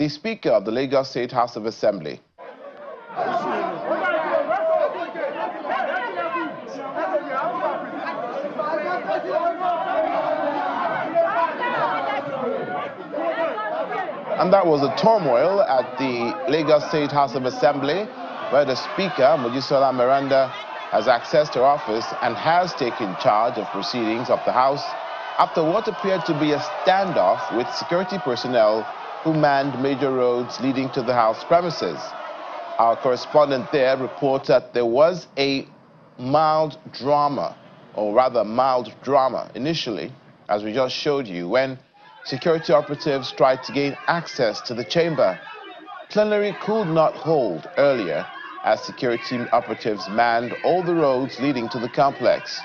the Speaker of the Lagos State House of Assembly. And that was the turmoil at the Lagos State House of Assembly, where the Speaker, Oyetola Miranda, has accessed her office and has taken charge of proceedings of the House after what appeared to be a standoff with security personnel who manned major roads leading to the House premises. Our correspondent there reports that there was a mild drama initially, as we just showed you, when security operatives tried to gain access to the chamber. Plenary could not hold earlier as security operatives manned all the roads leading to the complex.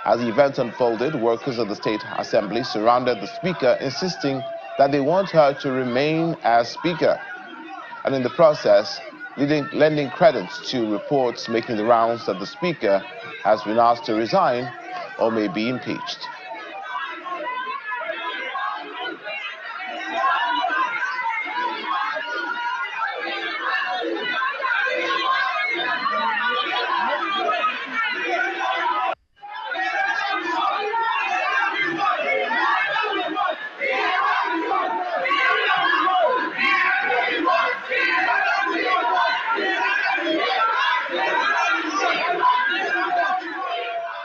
As the event unfolded, workers of the State Assembly surrounded the Speaker, insisting that they want her to remain as Speaker, and in the process, lending credence to reports making the rounds that the Speaker has been asked to resign or may be impeached.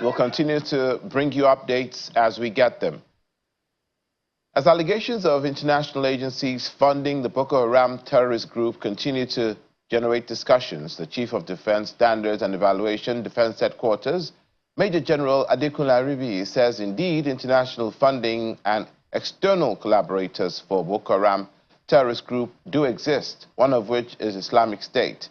We'll continue to bring you updates as we get them. As allegations of international agencies funding the Boko Haram terrorist group continue to generate discussions, the Chief of Defense Standards and Evaluation, Defense Headquarters, Major General Adeleke Arivi, says indeed international funding and external collaborators for Boko Haram terrorist group do exist, one of which is Islamic State.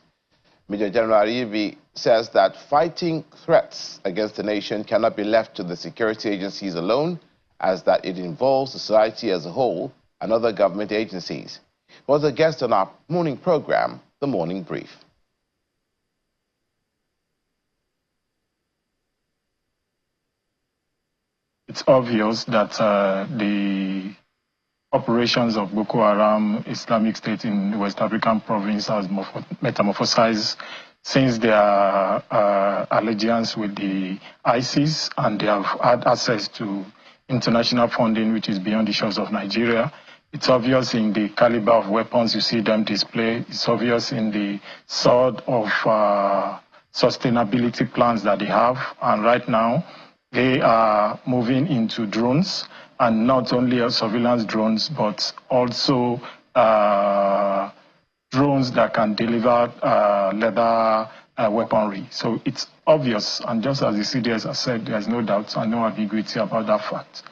Major General Arivi says that fighting threats against the nation cannot be left to the security agencies alone, as that it involves society as a whole and other government agencies. He was a guest on our morning program, The Morning Brief. It's obvious that the operations of Boko Haram, Islamic State in the West African province has metamorphosized since their allegiance with the ISIS, and they have had access to international funding which is beyond the shores of Nigeria. It's obvious in the caliber of weapons you see them display. It's obvious in the sort of sustainability plans that they have. And right now, they are moving into drones, and not only surveillance drones, but also drones that can deliver leather weaponry. So it's obvious, and just as the CDS has said, there's no doubt and no ambiguity about that fact,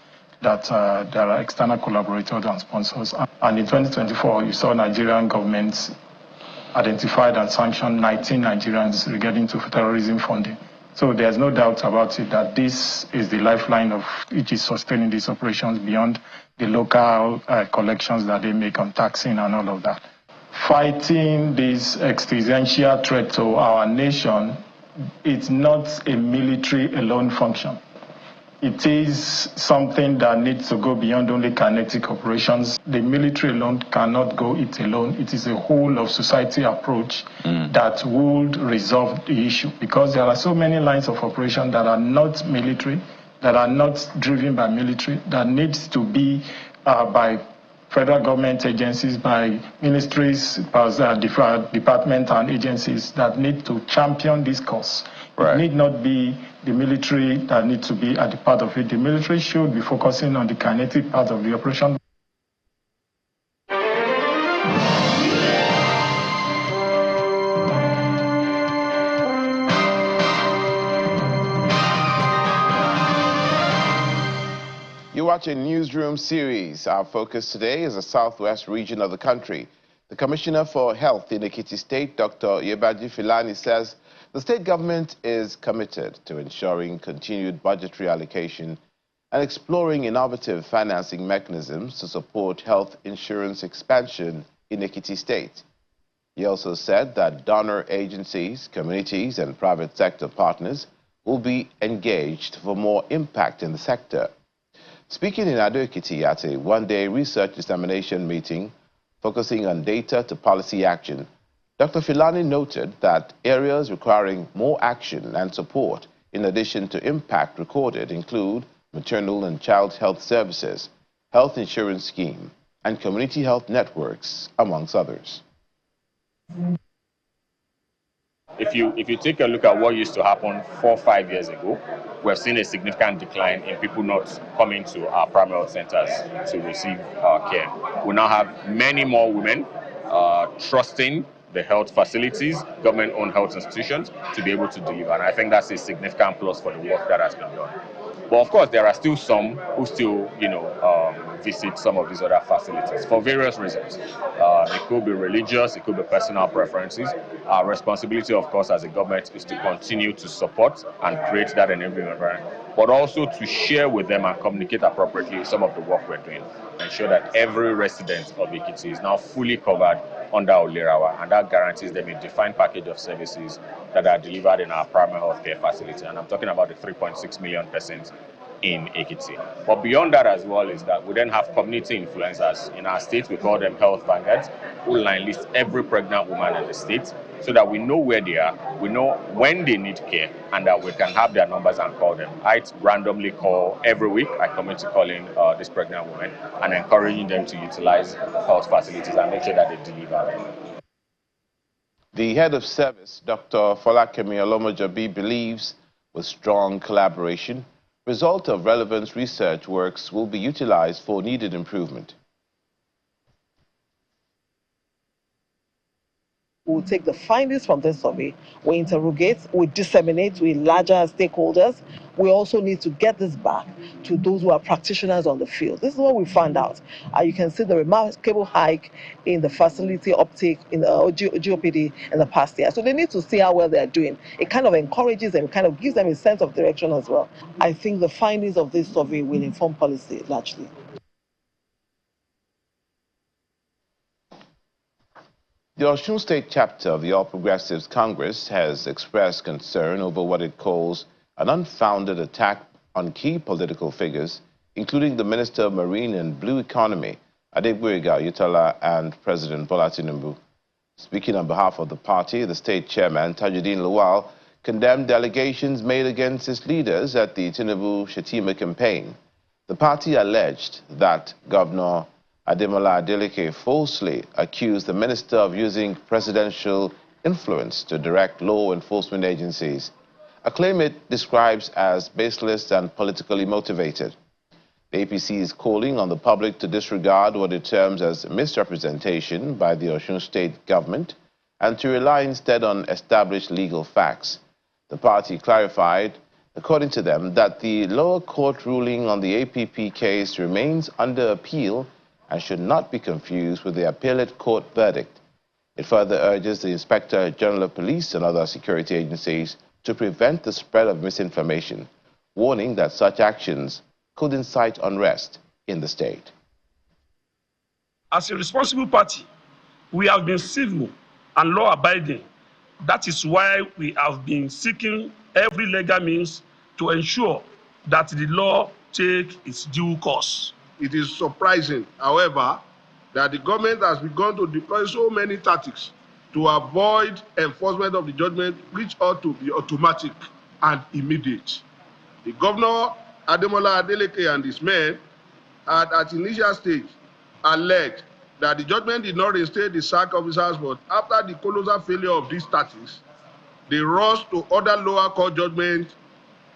that there are external collaborators and sponsors. And in 2024, you saw Nigerian governments identified and sanctioned 19 Nigerians regarding to terrorism funding. So there's no doubt about it that this is the lifeline of which is sustaining these operations beyond the local collections that they make on taxing and all of that. Fighting this existential threat to our nation, it's not a military alone function. It is something that needs to go beyond only kinetic operations. The military alone cannot go it alone. It is a whole of society approach that would resolve the issue, because there are so many lines of operation that are not military, that are not driven by military, that needs to be by federal government agencies, by ministries, departments and agencies that need to champion this cause. Right. It need not be the military that needs to be at the part of it. The military should be focusing on the kinetic part of the operation. You're watching Newsroom series. Our focus today is the southwest region of the country. The Commissioner for Health in Ekiti State, Dr. Filani, says the state government is committed to ensuring continued budgetary allocation and exploring innovative financing mechanisms to support health insurance expansion in Ekiti State. He also said that donor agencies, communities, and private sector partners will be engaged for more impact in the sector. Speaking in Ekiti at a one-day research dissemination meeting focusing on data to policy action. Dr. Filani noted that areas requiring more action and support, in addition to impact recorded, include maternal and child health services, health insurance scheme, and community health networks, amongst others. If you take a look at what used to happen 4 or 5 years ago, we've seen a significant decline in people not coming to our primary health centers to receive care. We now have many more women trusting the health facilities, government-owned health institutions, to be able to deliver. And I think that's a significant plus for the work that has been done. But of course, there are still some who still, visit some of these other facilities for various reasons. It could be religious, it could be personal preferences. Our responsibility, of course, as a government is to continue to support and create that enabling environment, but also to share with them and communicate appropriately some of the work we're doing. Ensure that every resident of Ekiti is now fully covered under Olerawa, and that guarantees them a defined package of services that are delivered in our primary health care facility. And I'm talking about the 3.6 million persons in Ekiti. But beyond that as well is that we then have community influencers. In our state, we call them health vanguards, who line list every pregnant woman in the state so that we know where they are, we know when they need care, and that we can have their numbers and call them. I randomly call every week. I commit to calling these pregnant women and encouraging them to utilize health facilities and make sure that they deliver. The head of service, Dr. Folakemi Olomojobi, believes with strong collaboration, result of relevant research works will be utilized for needed improvement. We'll take the findings from this survey, we interrogate, we disseminate with larger stakeholders. We also need to get this back to those who are practitioners on the field. This is what we found out. You can see the remarkable hike in the facility uptake in the GOPD in the past year. So they need to see how well they're doing. It kind of encourages them, kind of gives them a sense of direction as well. I think the findings of this survey will inform policy largely. The Oyo State chapter of the All Progressives Congress has expressed concern over what it calls an unfounded attack on key political figures, including the Minister of Marine and Blue Economy, Adeleke, Oyetola, and President Bola Tinubu. Speaking on behalf of the party, the state chairman, Tajuddin Lawal, condemned allegations made against its leaders at the Tinubu-Shetima campaign. The party alleged that Governor Adeleke falsely accused the minister of using presidential influence to direct law enforcement agencies, a claim it describes as baseless and politically motivated. The APC is calling on the public to disregard what it terms as misrepresentation by the Oyo State government and to rely instead on established legal facts. The party clarified, according to them, that the lower court ruling on the APP case remains under appeal and should not be confused with the appellate court verdict. It further urges the Inspector General of Police and other security agencies to prevent the spread of misinformation, warning that such actions could incite unrest in the state. As a responsible party, we have been civil and law-abiding. That is why we have been seeking every legal means to ensure that the law take its due course. It is surprising, however, that the government has begun to deploy so many tactics to avoid enforcement of the judgment, which ought to be automatic and immediate. The governor, Adeleke, and his men had at initial stage alleged that the judgment did not reinstate the SAC officers, but after the colossal failure of these tactics, they rushed to order lower court judgment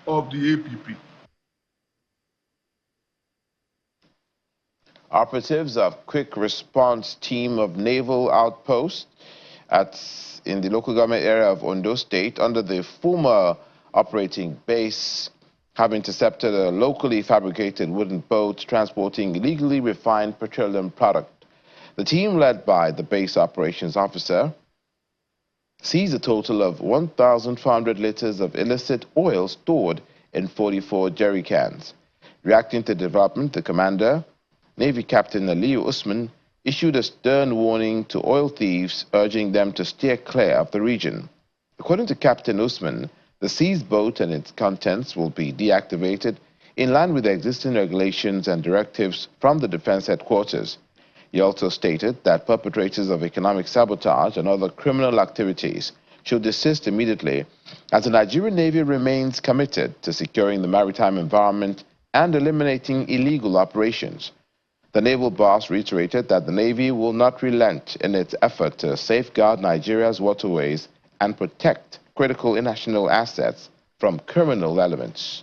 of the APP. Operatives of Quick Response Team of Naval Outpost in the local government area of Ondo State under the former operating base have intercepted a locally fabricated wooden boat transporting illegally refined petroleum product. The team, led by the base operations officer, seized a total of 1,400 liters of illicit oil stored in 44 jerry cans. Reacting to the development, the commander, Navy Captain Aliyu Usman, issued a stern warning to oil thieves, urging them to steer clear of the region. According to Captain Usman, the seized boat and its contents will be deactivated in line with the existing regulations and directives from the Defense Headquarters. He also stated that perpetrators of economic sabotage and other criminal activities should desist immediately, as the Nigerian Navy remains committed to securing the maritime environment and eliminating illegal operations. The naval boss reiterated that the Navy will not relent in its effort to safeguard Nigeria's waterways and protect critical national assets from criminal elements.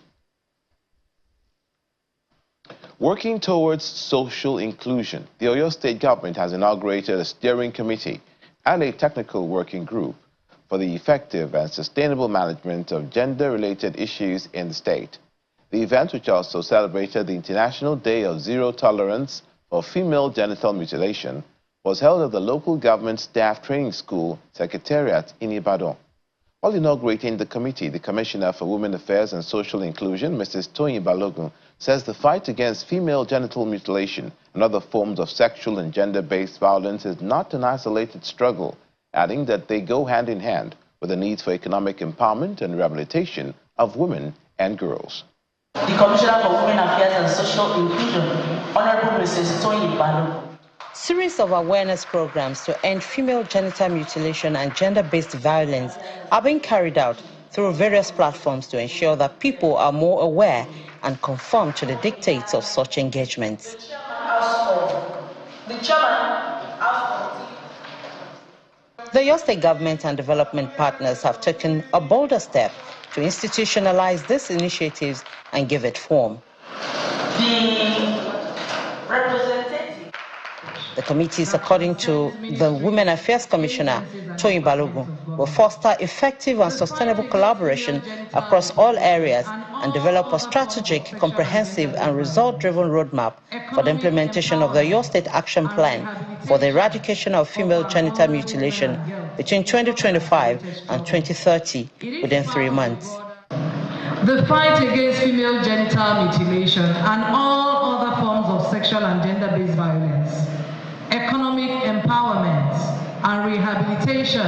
Working towards social inclusion, the Oyo State government has inaugurated a steering committee and a technical working group for the effective and sustainable management of gender-related issues in the state. The event, which also celebrated the International Day of Zero Tolerance for Female Genital Mutilation, was held at the local government staff training school secretariat in Ibadan. While inaugurating the committee, the Commissioner for Women Affairs and Social Inclusion, Mrs. Toyin Balogun, says the fight against female genital mutilation and other forms of sexual and gender-based violence is not an isolated struggle, adding that they go hand in hand with the need for economic empowerment and rehabilitation of women and girls. The Commissioner for Women Affairs and Social Inclusion, Honorable Mrs. Toyin Balogun. Series of awareness programs to end female genital mutilation and gender-based violence are being carried out through various platforms to ensure that people are more aware and conform to the dictates of such engagements. The Oyo State government and development partners have taken a bolder step to institutionalize these initiatives and give it form. The committees, according to the Women Affairs Commissioner, Toyin Balogun, will foster effective and sustainable collaboration across all areas and develop a strategic, comprehensive and result-driven roadmap for the implementation of the Oyo State Action Plan for the eradication of female genital mutilation between 2025 and 2030 within 3 months. The fight against female genital mutilation and all other forms of sexual and gender-based violence, economic empowerment and rehabilitation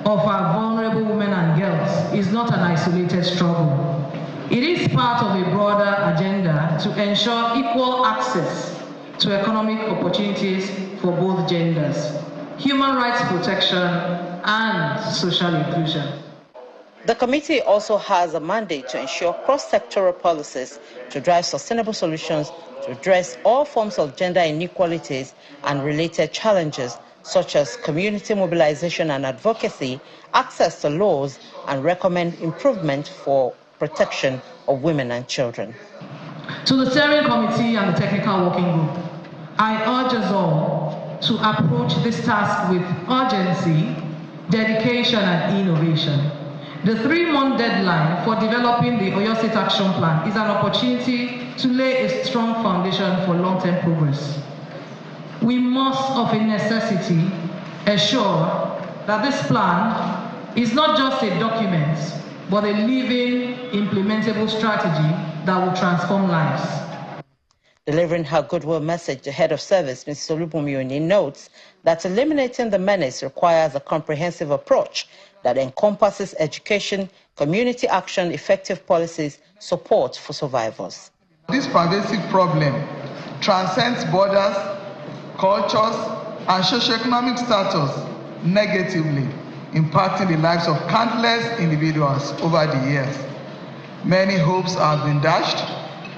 of our vulnerable women and girls is not an isolated struggle. It is part of a broader agenda to ensure equal access to economic opportunities for both genders, human rights protection, and social inclusion. The committee also has a mandate to ensure cross-sectoral policies to drive sustainable solutions to address all forms of gender inequalities and related challenges, such as community mobilization and advocacy, access to laws, and recommend improvement for protection of women and children. To the steering committee and the technical working group, I urge us all to approach this task with urgency, dedication, and innovation. The 3-month deadline for developing the Oyo State Action Plan is an opportunity to lay a strong foundation for long-term progress. We must, of a necessity, assure that this plan is not just a document, but a living, implementable strategy that will transform lives. Delivering her goodwill message, the head of service, Ms. Olubunmi, notes that eliminating the menace requires a comprehensive approach that encompasses education, community action, effective policies, support for survivors. This pervasive problem transcends borders, cultures, and socioeconomic status negatively, impacting the lives of countless individuals over the years. Many hopes have been dashed,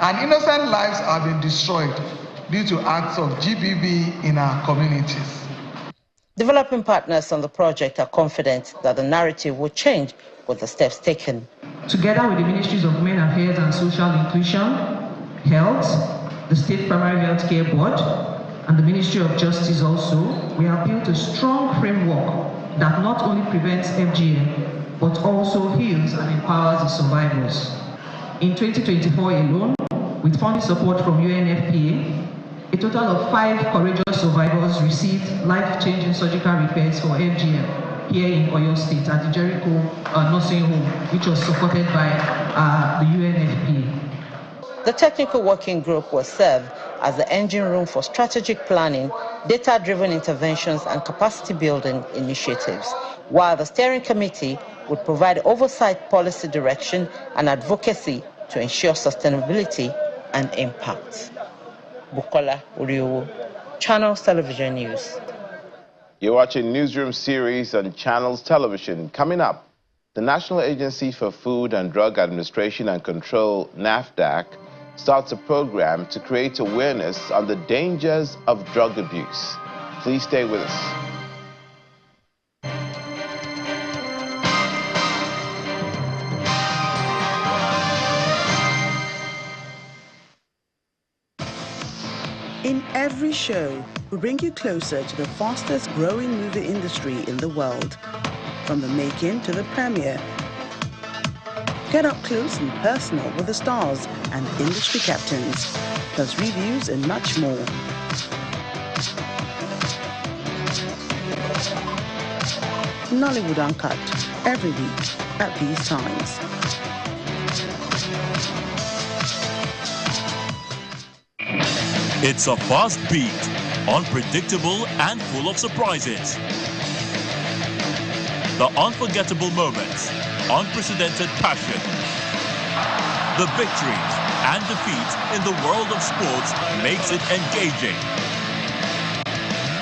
and innocent lives have been destroyed due to acts of GBV in our communities. Developing partners on the project are confident that the narrative will change with the steps taken. Together with the Ministries of Women Affairs and Social Inclusion, Health, the State Primary Health Care Board, and the Ministry of Justice also, we have built a strong framework that not only prevents FGM, but also heals and empowers the survivors. In 2024 alone, with funding support from UNFPA, a total of 5 courageous survivors received life-changing surgical repairs for FGM here in Oyo State at the Jericho Nursing Home, which was supported by the UNFPA. The technical working group will serve as the engine room for strategic planning, data-driven interventions, and capacity-building initiatives, while the steering committee would provide oversight, policy direction, and advocacy to ensure sustainability and impact. Bukola Uriowo, Channels Television News. You're watching Newsroom series on Channels Television. Coming up, the National Agency for Food and Drug Administration and Control, NAFDAC, starts a program to create awareness on the dangers of drug abuse. Please stay with us. In every show, we bring you closer to the fastest growing movie industry in the world, from the making to the premiere. Get up close and personal with the stars and industry captains, plus reviews and much more. Nollywood Uncut, every week at these times. It's a fast beat, unpredictable and full of surprises. The unforgettable moments, unprecedented passion, the victories and defeats in the world of sports makes it engaging.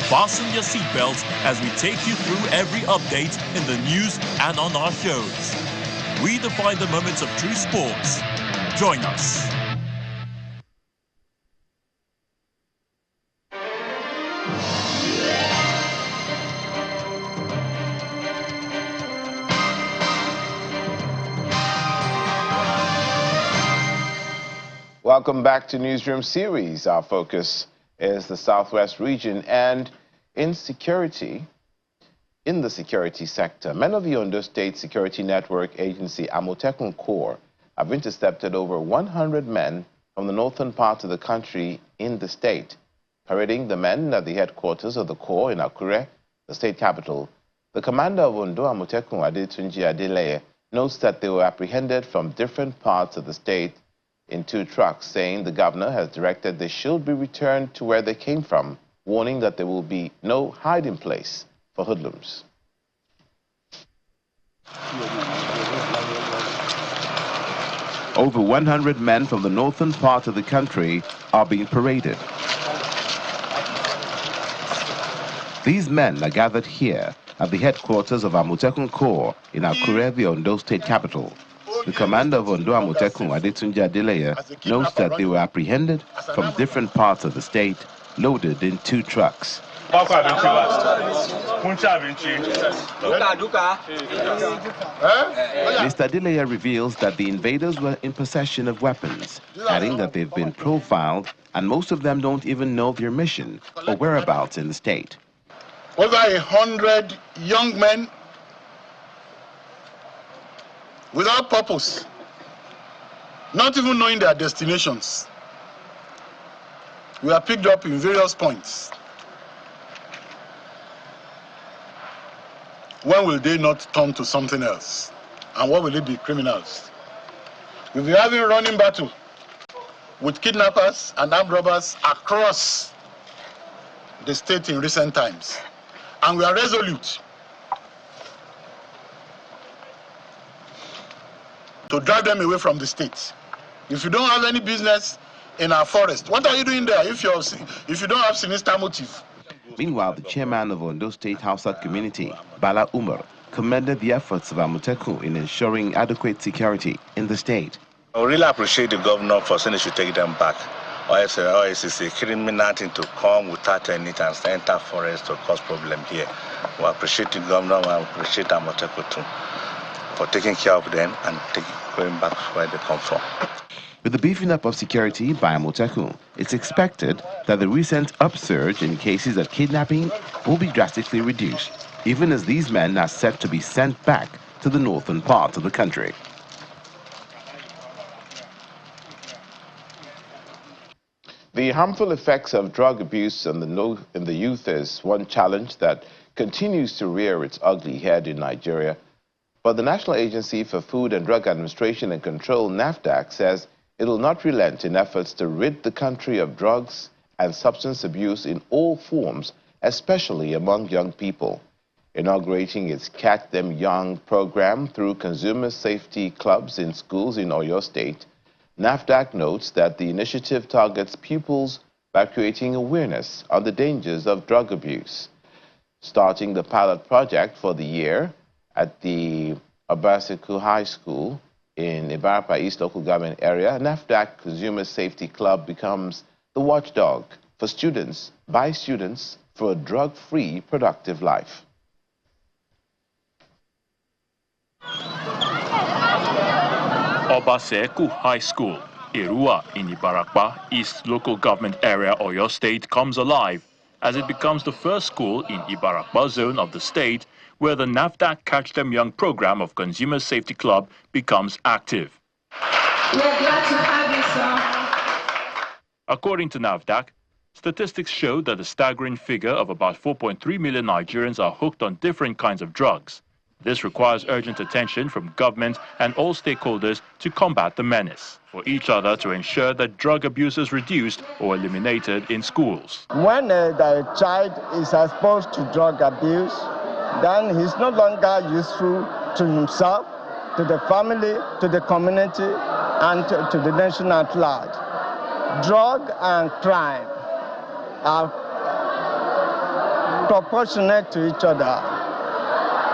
Fasten your seatbelts as we take you through every update in the news and on our shows. We define the moments of true sports. Join us. Welcome back to Newsroom Series. Our focus is the Southwest region and in the security sector. Men of the Ondo State Security Network Agency, Amotekun Corps, have intercepted over 100 men from the northern part of the country in the state. Parading the men at the headquarters of the Corps in Akure, the state capital, the commander of Ondo, Amotekun Adeleke, notes that they were apprehended from different parts of the state in 2 trucks, saying the governor has directed they should be returned to where they came from, warning that there will be no hiding place for hoodlums. Over 100 men from the northern part of the country are being paraded. These men are gathered here at the headquarters of Amotekun Corps in Akure, the Ondo State capital. The commander of Ondo, Amotekun Adeleke, notes that they were apprehended from different parts of the state, loaded in 2 trucks. Mr. Adeleke reveals that the invaders were in possession of weapons, adding that they've been profiled and most of them don't even know their mission or whereabouts in the state. Over 100 young men without purpose, not even knowing their destinations, we are picked up in various points. When will they not turn to something else? And what will it be? Criminals. We'll be having a running battle with kidnappers and armed robbers across the state in recent times. And we are resolute to drive them away from the state. If you don't have any business in our forest, what are you doing there if you don't have sinister motive? Meanwhile, the chairman of Ondo State Hausa community, Bala Umar, commended the efforts of Amotekun in ensuring adequate security in the state. I really appreciate the governor for saying they should take them back. Or it's a criminal thing to come without any chance to enter forest to cause problem here. We appreciate the governor, we appreciate Amotekun too for taking care of them and going back where they come from. With the beefing up of security by Amotekun, it's expected that the recent upsurge in cases of kidnapping will be drastically reduced, even as these men are set to be sent back to the northern part of the country. The harmful effects of drug abuse in the youth is one challenge that continues to rear its ugly head in Nigeria. But the National Agency for Food and Drug Administration and Control, NAFDAC, says it will not relent in efforts to rid the country of drugs and substance abuse in all forms, especially among young people. Inaugurating its Catch Them Young program through consumer safety clubs in schools in Oyo State, NAFDAC notes that the initiative targets pupils by creating awareness on the dangers of drug abuse. Starting the pilot project for the year at the Obasiku High School in Ibarapa East Local Government Area, NAFDAC Consumer Safety Club becomes the watchdog for students, by students, for a drug-free, productive life. Obaseku High School, Irua in Ibarapa East Local Government Area, Oyo State, comes alive as it becomes the first school in Ibarapa zone of the state where the NAFDAC Catch Them Young program of Consumer Safety Club becomes active. We're glad to have you, sir. According to NAFDAC, statistics show that a staggering figure of about 4.3 million Nigerians are hooked on different kinds of drugs. This requires urgent attention from government and all stakeholders to combat the menace, for each other to ensure that drug abuse is reduced or eliminated in schools. When the child is exposed to drug abuse, then he's no longer useful to himself, to the family, to the community, and to the nation at large. Drug and crime are proportionate to each other.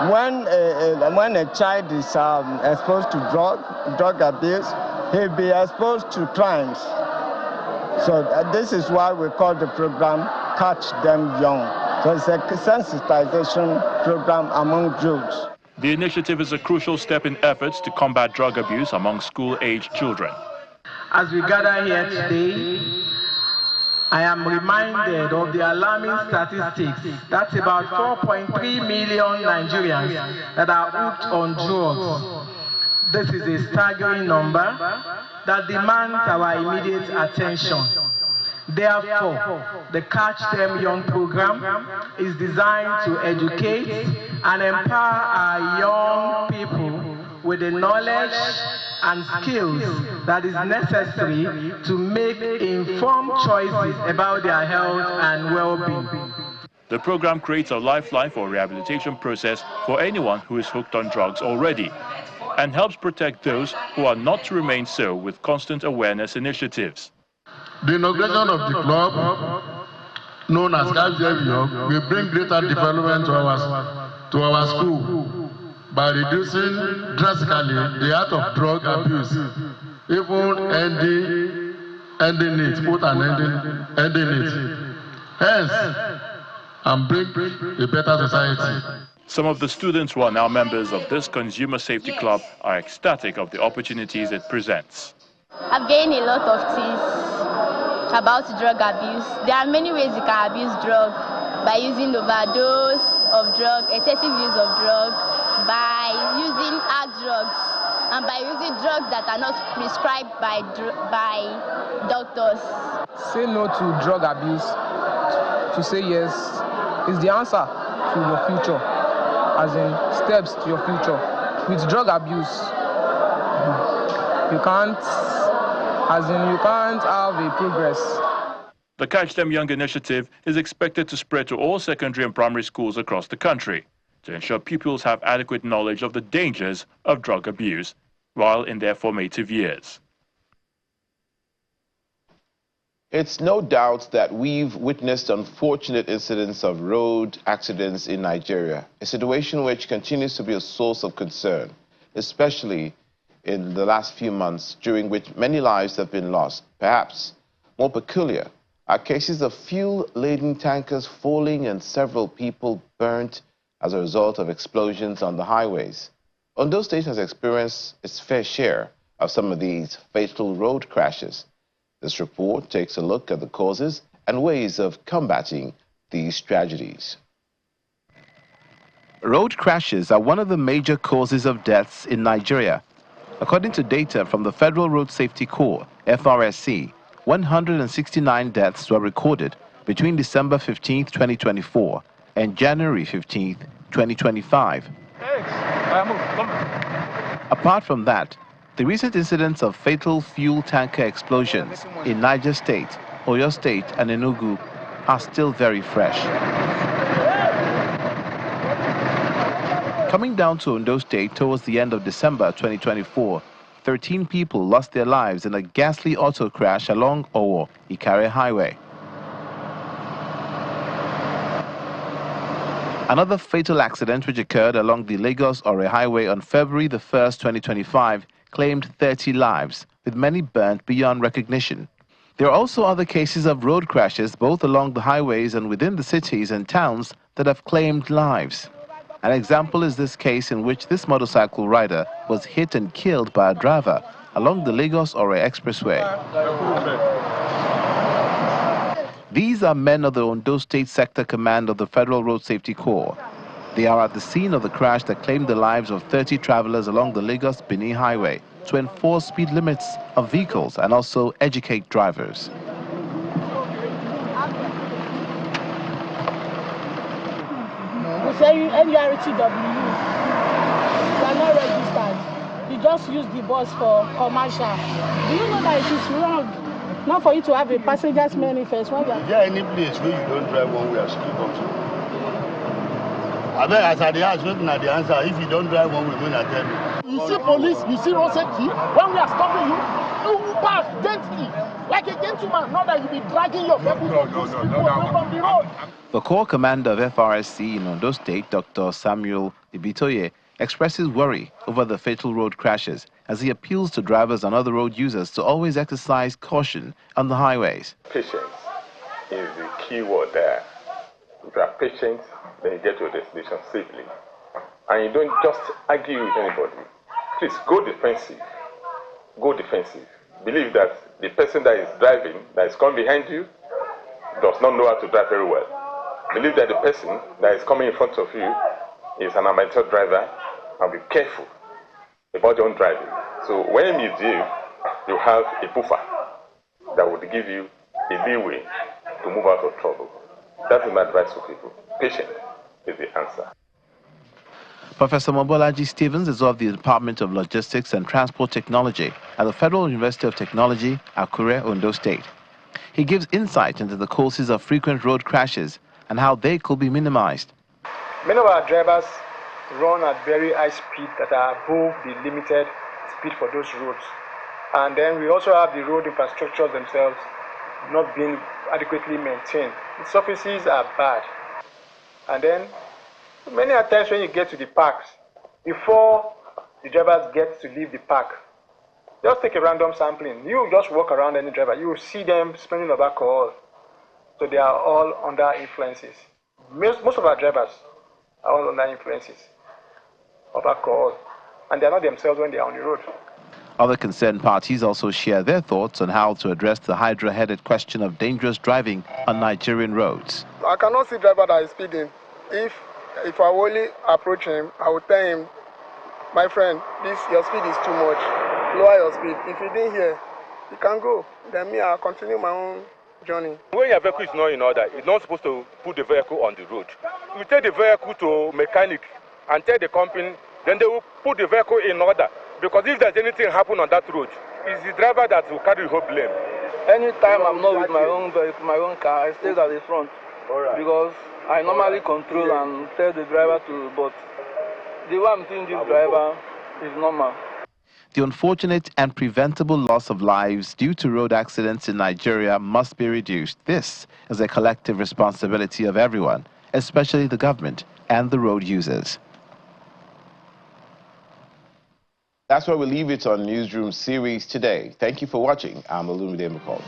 When a child is exposed to drug abuse, he'll be exposed to crimes. So this is why we call the program Catch Them Young. So it's a sensitization program among youths. The initiative is a crucial step in efforts to combat drug abuse among school-aged children. As we gather here today, I am reminded of the alarming statistics. That's about 4.3 million Nigerians that are hooked on drugs. This is a staggering number that demands our immediate attention. Therefore, the Catch Them Young program is designed to educate and empower our young people with the knowledge and skills that is necessary to make informed choices about their health and well-being. The program creates a lifeline for rehabilitation process for anyone who is hooked on drugs already and helps protect those who are not to remain so with constant awareness initiatives. The inauguration of the club, known as Catch Them Young, will bring greater development to our school by reducing drastically the rate of drug abuse, even ending it, hence, and bring a better society. Some of the students who are now members of this Consumer Safety Club are ecstatic of the opportunities it presents. I've gained a lot of things about drug abuse. There are many ways you can abuse drug, by using overdose of drug, excessive use of drug, by using hard drugs, and by using drugs that are not prescribed by doctors. Say no to drug abuse. To say yes is the answer to your future, as in steps to your future. With drug abuse, you can't have a progress. The Catch Them Young initiative is expected to spread to all secondary and primary schools across the country to ensure pupils have adequate knowledge of the dangers of drug abuse while in their formative years. It's no doubt that we've witnessed unfortunate incidents of road accidents in Nigeria, a situation which continues to be a source of concern, especially in the last few months, during which many lives have been lost. Perhaps more peculiar are cases of fuel-laden tankers falling and several people burnt as a result of explosions on the highways. Ondo State has experienced its fair share of some of these fatal road crashes. This report takes a look at the causes and ways of combating these tragedies. Road crashes are one of the major causes of deaths in Nigeria. According to data from the Federal Road Safety Corps, FRSC, 169 deaths were recorded between December 15, 2024 and January 15, 2025. Apart from that, the recent incidents of fatal fuel tanker explosions in Niger State, Oyo State and Enugu are still very fresh. Coming down to Ondo State towards the end of December 2024, 13 people lost their lives in a ghastly auto crash along Owo-Ikare Highway. Another fatal accident which occurred along the Lagos-Ore Highway on February the 1st, 2025, claimed 30 lives, with many burnt beyond recognition. There are also other cases of road crashes both along the highways and within the cities and towns that have claimed lives. An example is this case in which this motorcycle rider was hit and killed by a driver along the Lagos-Ore Expressway. These are men of the Ondo State Sector Command of the Federal Road Safety Corps. They are at the scene of the crash that claimed the lives of 30 travelers along the Lagos-Benin Highway to enforce speed limits of vehicles and also educate drivers. We say NURTW, you are not registered. You just use the bus for commercial. Do you know that it is wrong not for you to have a passenger's manifest when you are... Is there any place where you don't drive one way as you come to? I bet as I ask, looking at the answer, if you don't drive one way, when I tell you. You see police, you see road safety, when we are stopping you, you pass gently, like a gentleman, not that you be dragging your people away from the road. The Corps Commander of FRSC in Ondo State, Dr. Samuel Ibitoye, expresses worry over the fatal road crashes as he appeals to drivers and other road users to always exercise caution on the highways. Patience is the key word there. If you are patient, then you get to your destination safely. And you don't just argue with anybody. Please go defensive. Go defensive. Believe that the person that is driving, that is coming behind you, does not know how to drive very well. Believe that the person that is coming in front of you is an amateur driver, and be careful about your own driving. So when you do, you have a buffer that would give you a leeway to move out of trouble. That is my advice to people. Patience is the answer. Professor Mobolaji Stevens is of the Department of Logistics and Transport Technology at the Federal University of Technology, Akure, Ondo State. He gives insight into the causes of frequent road crashes and how they could be minimized. Many of our drivers run at very high speed that are above the limited speed for those roads. And then we also have the road infrastructure themselves not being adequately maintained. The surfaces are bad. And then many times when you get to the parks, before the drivers get to leave the park, just take a random sampling. You just walk around any driver, you will see them smelling of alcohol. So they are all under influences. Most of our drivers are all under influences of alcohol, and they are not themselves when they are on the road. Other concerned parties also share their thoughts on how to address the hydra-headed question of dangerous driving on Nigerian roads. I cannot see a driver that is speeding. If I only approach him, I will tell him, my friend, your speed is too much. Lower your speed. If you didn't hear, you can go. Then me, I'll continue my own journey. When your vehicle is not in order, you're not supposed to put the vehicle on the road. You take the vehicle to mechanic and tell the company, then they will put the vehicle in order. Because if there's anything happen on that road, it's the driver that will carry the whole blame. Anytime I'm not with my own vehicle, my own car, I stay at the front. Because I normally control and tell the driver to, but the way I'm seeing this driver is normal. The unfortunate and preventable loss of lives due to road accidents in Nigeria must be reduced. This is a collective responsibility of everyone, especially the government and the road users. That's where we leave it on Newsroom Series today. Thank you for watching. I'm Olumide McCall.